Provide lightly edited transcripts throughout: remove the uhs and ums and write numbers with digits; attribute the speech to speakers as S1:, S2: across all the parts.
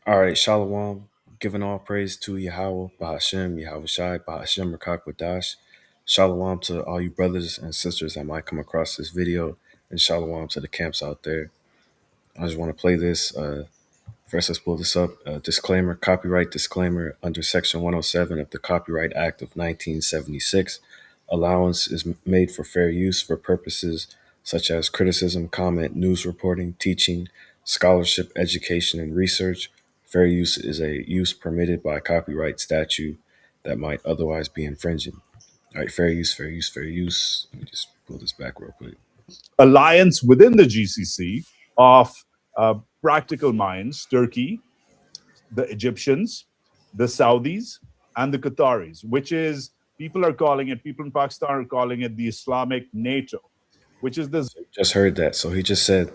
S1: All right, Shalom. Giving all praise to Yahweh, Bahashem, Yahweh Shai, Bahashem, Rakakwadash. Shalom to all you brothers and sisters that might come across this video, and shalom to the camps out there. I just want to play this. First, let's pull this up. Disclaimer, copyright disclaimer under Section 107 of the Copyright Act of 1976. Allowance is made for fair use for purposes such as criticism, comment, news reporting, teaching, scholarship, education, and research. Fair use is a use permitted by copyright statute that might otherwise be infringing. All right, fair use, fair use, fair use. Let me just pull this back real quick.
S2: Alliance within the GCC of practical minds, Turkey, the Egyptians, the Saudis, and the Qataris, which is, people in Pakistan are calling it the Islamic NATO, which is this.
S1: Just heard that. So he just said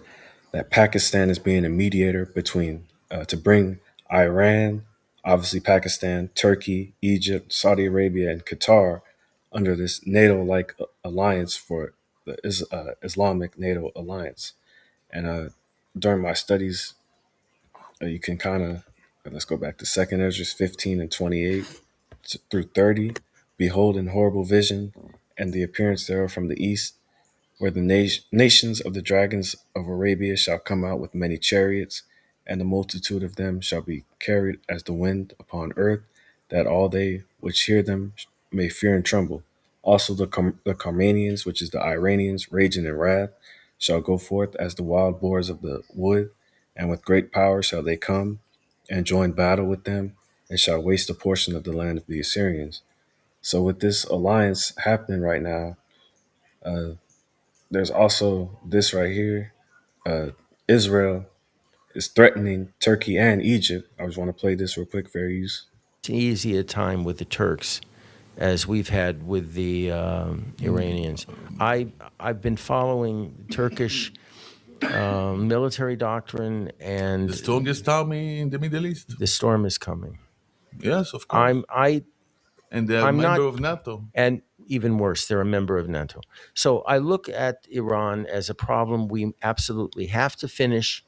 S1: that Pakistan is being a mediator between to bring Iran, obviously Pakistan, Turkey, Egypt, Saudi Arabia, and Qatar under this NATO-like alliance for the Islamic NATO alliance. And during my studies, you can kind of let's go back to Second Ezra 15 and 28 through 30. Behold, in horrible vision, and the appearance thereof from the east where the nations of the dragons of Arabia shall come out with many chariots, and the multitude of them shall be carried as the wind upon earth, that all they which hear them may fear and tremble. Also the Carmanians, which is the Iranians, raging in wrath, shall go forth as the wild boars of the wood, and with great power shall they come and join battle with them, and shall waste a portion of the land of the Assyrians. So with this alliance happening right now, uh, there's also this right here. Uh, Israel is threatening Turkey and Egypt. I just want to play this real quick, fair use.
S3: Easy a time with the Turks as we've had with the Iranians. I've been following Turkish military doctrine, and
S4: The strongest army in the Middle East.
S3: the storm is coming.
S4: Yes, of course. And they're a
S3: I'm
S4: member
S3: not,
S4: of NATO.
S3: and even worse, they're a member of NATO. So I look at Iran as a problem we absolutely have to finish,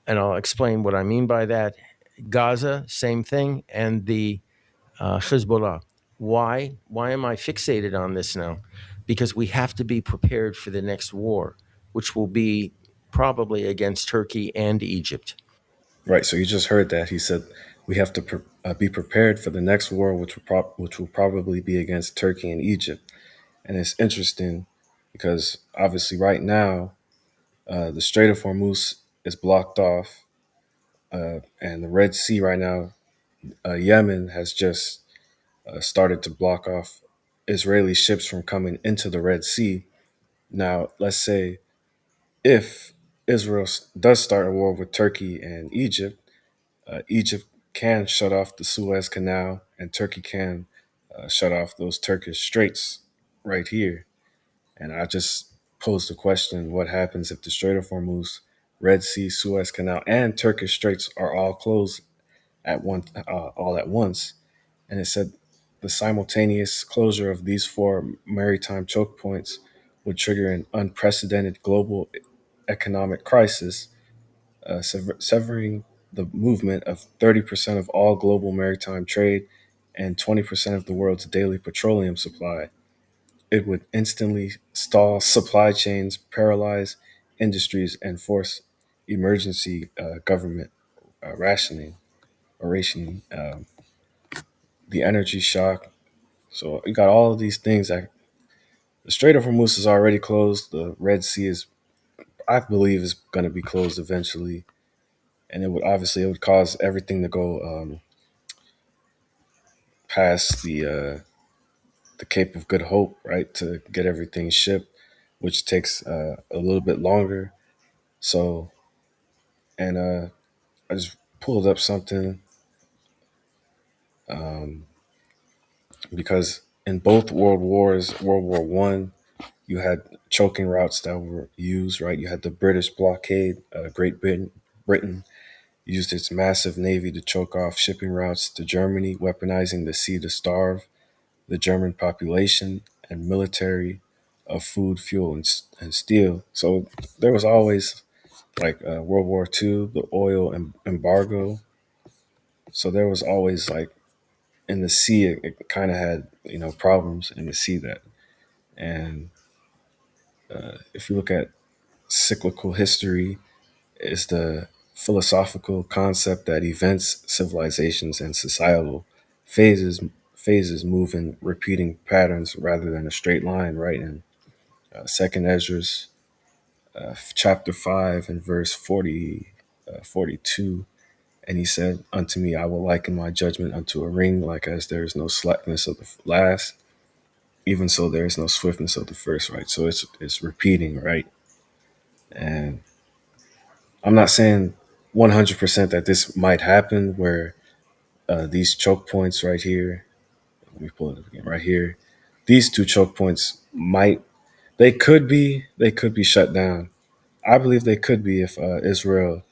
S3: and I'll explain what I mean by that. Gaza, same thing, and the Hezbollah. Why? Why am I fixated on this now? Because we have to be prepared for the next war, which will be probably against Turkey and Egypt.
S1: Right. So you just heard that he said we have to be prepared for the next war, which will probably be against Turkey and Egypt. And it's interesting because obviously right now the Strait of Hormuz is blocked off, and the Red Sea right now, Yemen has just started to block off Israeli ships from coming into the Red Sea. Now, let's say if Israel does start a war with Turkey and Egypt, Egypt can shut off the Suez Canal, and Turkey can shut off those Turkish straits right here. And I just posed the question: what happens if the Strait of Hormuz, Red Sea, Suez Canal, and Turkish straits are all closed all at once? And it said the simultaneous closure of these four maritime choke points would trigger an unprecedented global economic crisis, severing the movement of 30% of all global maritime trade and 20% of the world's daily petroleum supply. It would instantly stall supply chains, paralyze industries, and force emergency government rationing or rationing. The energy shock. So you got all of these things. The Strait of Hormuz is already closed. The Red Sea is, I believe, is going to be closed eventually, and it would cause everything to go past the Cape of Good Hope, right, to get everything shipped, which takes a little bit longer. So, and I just pulled up something um, because in both world wars, World War One, you had choking routes that were used, right? You had the British blockade. Britain used its massive navy to choke off shipping routes to Germany, weaponizing the sea to starve the German population and military of food, fuel, and steel. So there was always like World War II, the oil embargo. So there was always like in the sea, it kind of had problems in the sea that, and if you look at cyclical history, is the philosophical concept that events, civilizations, and societal phases phases move in repeating patterns rather than a straight line, right? In Second Ezra's chapter 5 and verse 42, and he said unto me, I will liken my judgment unto a ring, like as there is no slackness of the last, even so there is no swiftness of the first, right? So it's repeating, right? And I'm not saying 100% that this might happen where these choke points right here, let me pull it up again, right here, these two choke points they could be shut down. I believe they could be if Israel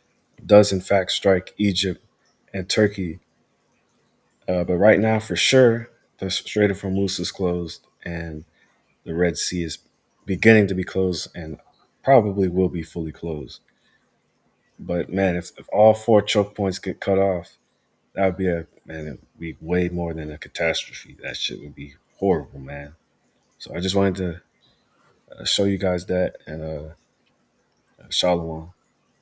S1: does in fact strike Egypt and Turkey. But right now, for sure, the Strait of Hormuz is closed and the Red Sea is beginning to be closed and probably will be fully closed. But man, if all four choke points get cut off, that would be it'd be way more than a catastrophe. That shit would be horrible, man. So I just wanted to show you guys that and shalom.